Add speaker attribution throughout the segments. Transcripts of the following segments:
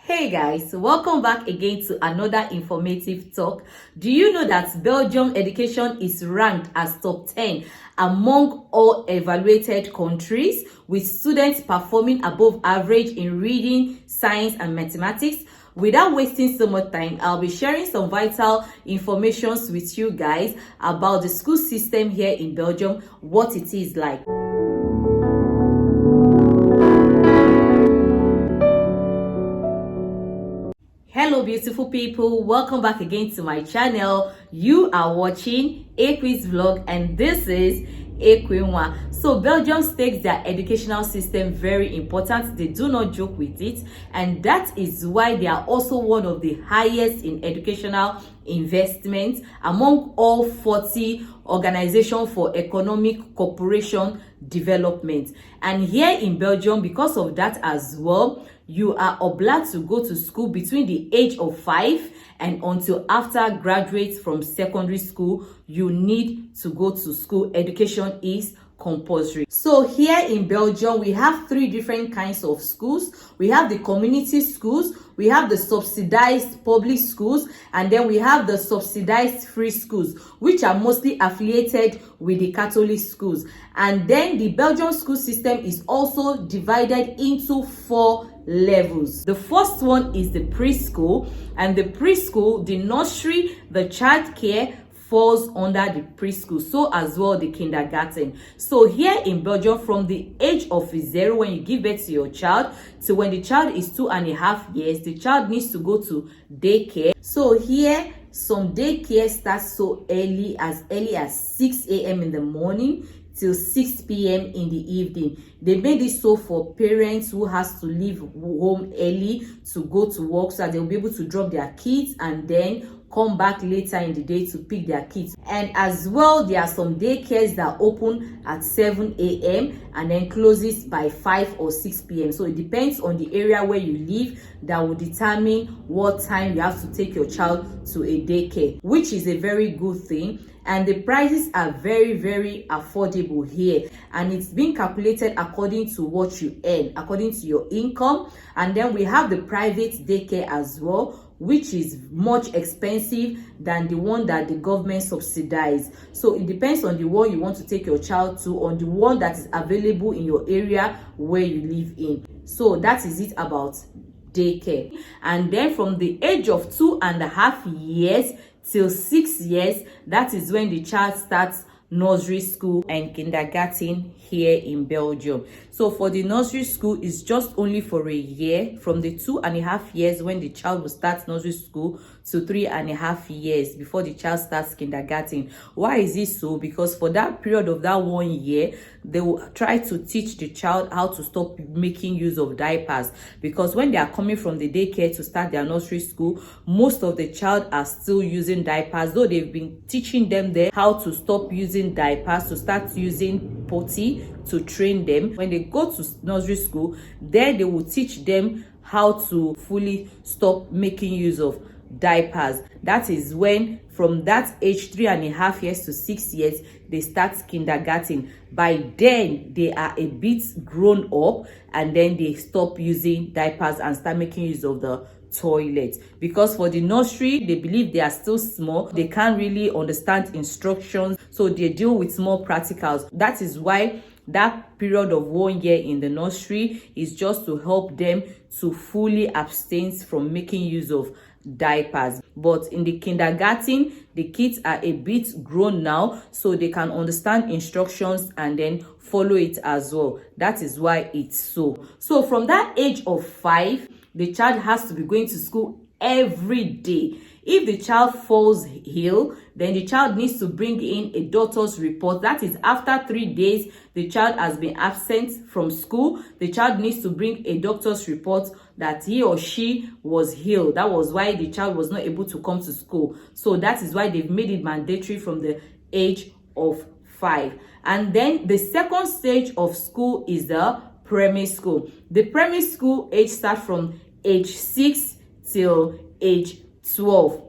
Speaker 1: Hey guys, welcome back again to another informative talk. Do you know that Belgium education is ranked as top 10 among all evaluated countries, with students performing above average in reading, science and mathematics? Without wasting so much time, I'll be sharing some vital information with you guys about the school system here in Belgium, what it is like. Hello beautiful people, welcome back again to my channel. You are watching Ekwi's vlog and this is Ekwinwa. So Belgium takes their educational system very important. They do not joke with it, and that is why they are also one of the highest in educational investment among all 40 organizations for economic cooperation development. And here in Belgium, because of that as well, you are obliged to go to school between the age of 5 and until after graduates from secondary school, you need to go to school. Education is compulsory. So here in Belgium, we have 3 different kinds of schools. We have the community schools, we have the subsidized public schools, and then we have the subsidized free schools, which are mostly affiliated with the Catholic schools. And then the Belgium school system is also divided into 4 levels. The first one is the preschool, and the preschool, the nursery, the child care falls under the preschool, so as well the kindergarten. So here in Belgium, from the age of 0, when you give birth to your child, to when the child is 2.5 years, the child needs to go to daycare. So here some daycare starts so early as 6 a.m. in the morning till 6 p.m. in the evening. They made it so for parents who has to leave home early to go to work, so that they'll be able to drop their kids and then come back later in the day to pick their kids. And as well, there are some daycares that open at 7 a.m. and then closes by 5 or 6 p.m. So it depends on the area where you live that will determine what time you have to take your child to a daycare, which is a very good thing. And the prices are very, very affordable here, and it's being calculated according to what you earn, according to your income. And then we have the private daycare as well, which is much expensive than the one that the government subsidizes. So it depends on the one you want to take your child to, on the one that is available in your area where you live in. So that is it about daycare. And then from the age of 2.5 years till 6 years, that is when the child starts nursery school and kindergarten here in Belgium. So for the nursery school, it's just only for a year, from the 2.5 years when the child will start nursery school to 3.5 years before the child starts kindergarten. Why is this so? Because for that period of that 1 year, they will try to teach the child how to stop making use of diapers, because when they are coming from the daycare to start their nursery school, most of the child are still using diapers, though they've been teaching them there how to stop using diapers, to start using potty, to train them. When they go to nursery school, there they will teach them how to fully stop making use of diapers. That is when, from that age 3.5 years to 6 years, they start kindergarten. By then they are a bit grown up, and then they stop using diapers and start making use of the toilet. Because for the nursery, they believe they are still small, they can't really understand instructions, so they deal with more practicals. That is why that period of 1 year in the nursery is just to help them to fully abstain from making use of diapers. But in the kindergarten, the kids are a bit grown now, so they can understand instructions and then follow it as well. That is why it's so. So from that age of 5, the child has to be going to school every day. If the child falls ill, then the child needs to bring in a doctor's report. That is, after 3 days the child has been absent from school, the child needs to bring a doctor's report that he or she was ill. That was why the child was not able to come to school. So that is why they've made it mandatory from the age of 5. And then the second stage of school is the primary school. The primary school age starts from age 6 till age 12.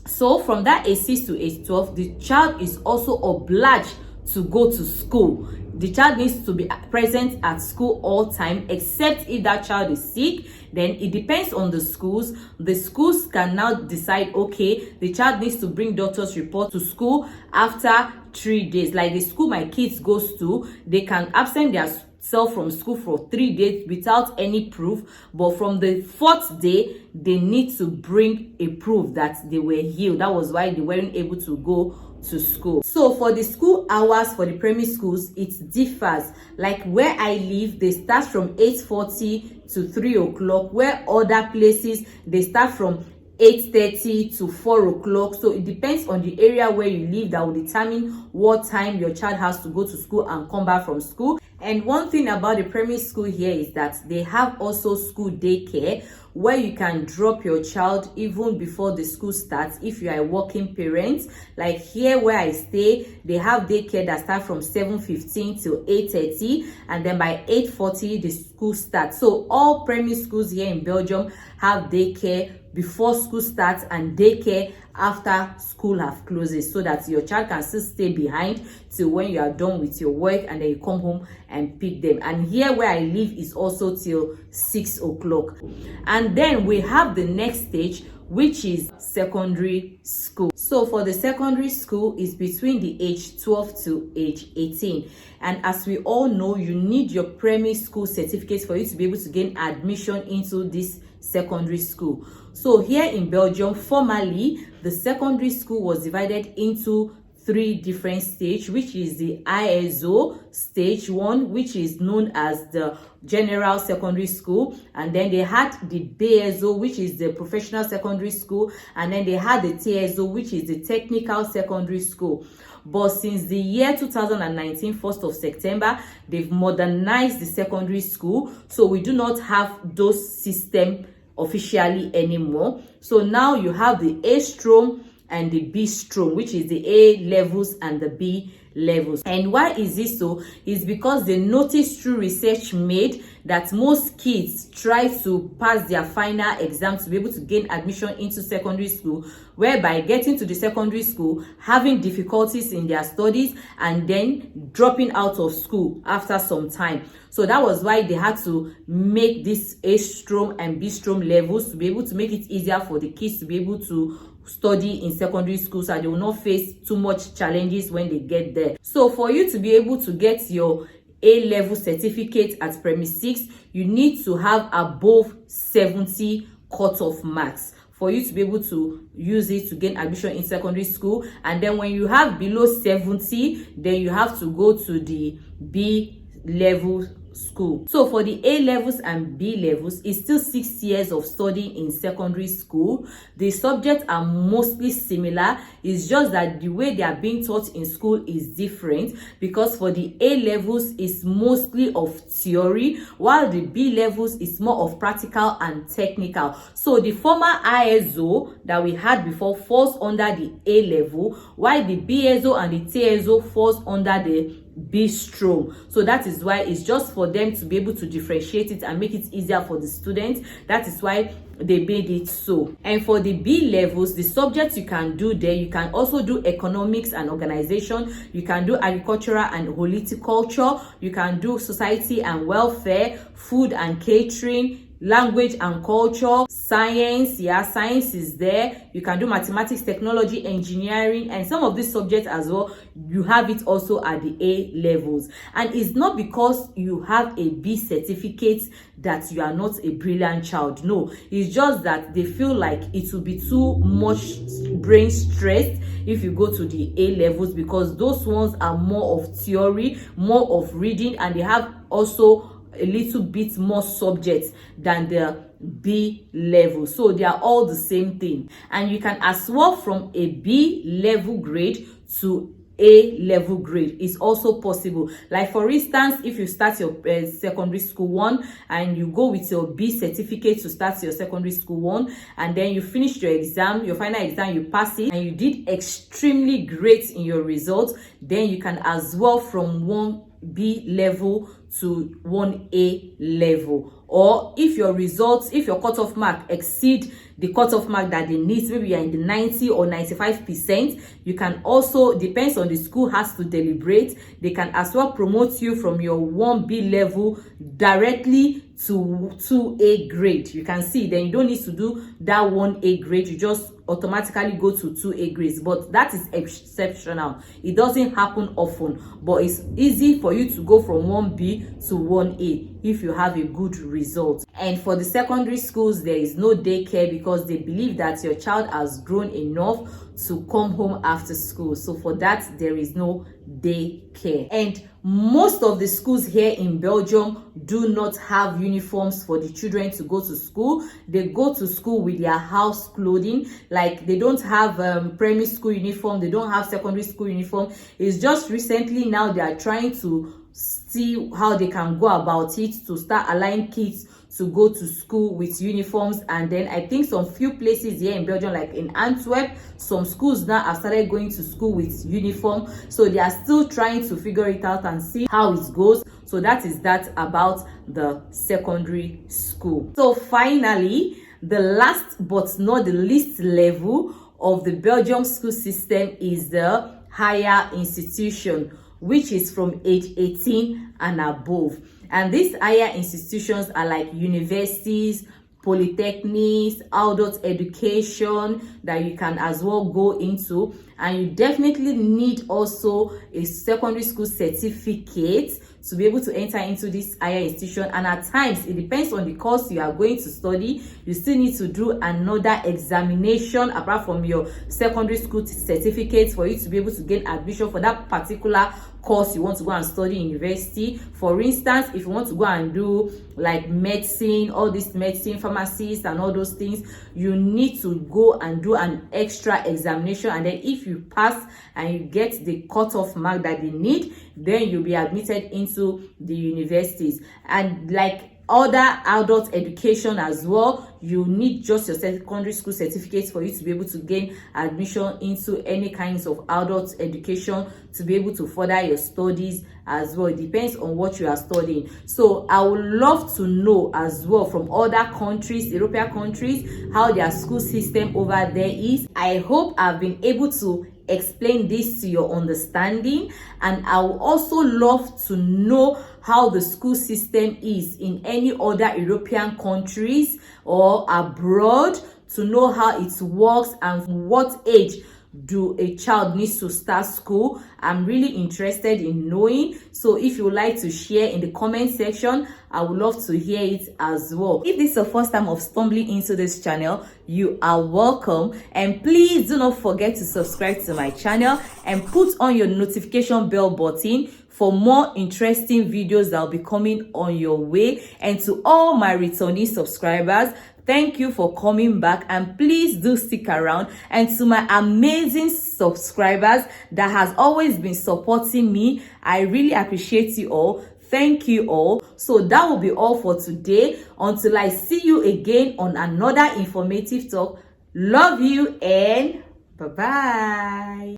Speaker 1: So from that age 6 to age 12, the child is also obliged to go to school. The child needs to be present at school all time, except if that child is sick, Then it depends on the schools. The schools can now decide, okay, the child needs to bring doctor's report to school after 3 days. Like the school my kids goes to, they can absent their self from school for 3 days without any proof, but from the 4th day they need to bring a proof that they were healed. That was why they weren't able to go to school. So for the school hours for the primary schools, it differs. Like where I live, they start from 8:40 to 3 o'clock, where other places they start from 8:30 to 4 o'clock. So it depends on the area where you live that will determine what time your child has to go to school and come back from school. And one thing about the primary school here is that they have also school daycare, where you can drop your child even before the school starts if you are a working parent. Like here where I stay, they have daycare that starts from 7:15 till 8:30, and then by 8:40 the school starts. So all primary schools here in Belgium have daycare before school starts and daycare after school have closes, so that your child can still stay behind till when you are done with your work and then you come home and pick them. And here where I live is also till 6 o'clock. And then we have the next stage, which is secondary school. So for the secondary school is between the age 12 to age 18. And as we all know, you need your primary school certificate for you to be able to gain admission into this secondary school. So here in Belgium, formally, the secondary school was divided into 3 different stages, which is the ISO stage 1, which is known as the general secondary school, and then they had the BSO, which is the professional secondary school, and then they had the TSO, which is the technical secondary school. But since the year 2019, 1st of September, they've modernized the secondary school, so we do not have those systems officially anymore. So now you have the A stream and the B stream, which is the A levels and the B levels. And why is this so? Is because they noticed through research made that most kids try to pass their final exam to be able to gain admission into secondary school, whereby getting to the secondary school, having difficulties in their studies, and then dropping out of school after some time. So that was why they had to make this A stream and B stream levels to be able to make it easier for the kids to be able to study in secondary school, so they will not face too much challenges when they get there. So for you to be able to get your A-level certificate at primary 6, you need to have above 70 cutoff marks for you to be able to use it to gain admission in secondary school. And then when you have below 70, then you have to go to the B level school. So for the A levels and B levels, it's still 6 years of studying in secondary school. The subjects are mostly similar. It's just that the way they are being taught in school is different, because for the A levels it's mostly of theory, while the B levels is more of practical and technical. So the former ISO that we had before falls under the A level, while the BSO and the TSO falls under the B stream. So that is why it's just for them to be able to differentiate it and make it easier for the students. That is why they made it so. And for the B levels, the subjects you can do there, you can also do economics and organization, you can do agricultural and horticulture, you can do society and welfare, food and catering, language and culture, science. Science is there. You can do mathematics, technology, engineering, and some of these subjects as well. You have it also at the A levels. And it's not because you have a B certificate that you are not a brilliant child. No, it's just that they feel like it will be too much brain stress if you go to the A levels, because those ones are more of theory, more of reading, and they have also a little bit more subjects than the B level. So they are all the same thing, and you can as well from a B level grade to A level grade is also possible. Like for instance, if you start your secondary school 1 and you go with your B certificate to start your secondary school 1, and then you finish your exam, your final exam, you pass it, and you did extremely great in your results, then you can as well from 1B level to 1A level or if your results, if your cutoff mark exceed the cutoff mark that they need, maybe you're in the 90 or 95%, you can also, depends on the school, has to deliberate, they can as well promote you from your 1B level directly to 2A grade. You can see, then you don't need to do that 1A grade, you just automatically go to 2A grades. But that is exceptional, it doesn't happen often, but it's easy for you to go from 1B to 1A if you have a good result. And for the secondary schools, there is no daycare because they believe that your child has grown enough to come home after school. So for that, there is no daycare. And most of the schools here in Belgium do not have uniforms for the children to go to school. They go to school with their house clothing. Like, they don't have primary school uniform, they don't have secondary school uniform. It's just recently now they are trying to see how they can go about it to start allowing kids to go to school with uniforms. And then I think some few places here in Belgium, like in Antwerp, some schools now have started going to school with uniform. So they are still trying to figure it out and see how it goes. So that is that about the secondary school. So finally, the last but not the least level of the Belgium school system is the higher institution, which is from age 18 and above. And these higher institutions are like universities, polytechnics, adult education that you can as well go into. And you definitely need also a secondary school certificate to be able to enter into this higher institution. And at times, it depends on the course you are going to study, you still need to do another examination apart from your secondary school certificate for you to be able to gain admission for that particular course you want to go and study in university. For instance, if you want to go and do like medicine, all these medicine, pharmacists and all those things, you need to go and do an extra examination. And then if you pass and you get the cutoff mark that they need, then you'll be admitted into the universities. And like other adult education as well, you need just your secondary school certificate for you to be able to gain admission into any kinds of adult education to be able to further your studies as well. It depends on what you are studying. So I would love to know as well from other countries, European countries, how their school system over there is. I hope I've been able to explain this to your understanding, and I would also love to know how the school system is in any other European countries or abroad, to know how it works and what age do a child needs to start school. I'm really interested in knowing. So if you would like to share in the comment section, I would love to hear it as well. If this is your first time of stumbling into this channel, you are welcome. And please do not forget to subscribe to my channel and put on your notification bell button for more interesting videos that will be coming on your way. And to all my returning subscribers, thank you for coming back, and please do stick around. And to my amazing subscribers that has always been supporting me, I really appreciate you all. Thank you all. So that will be all for today. Until I see you again on another informative talk. Love you and bye-bye.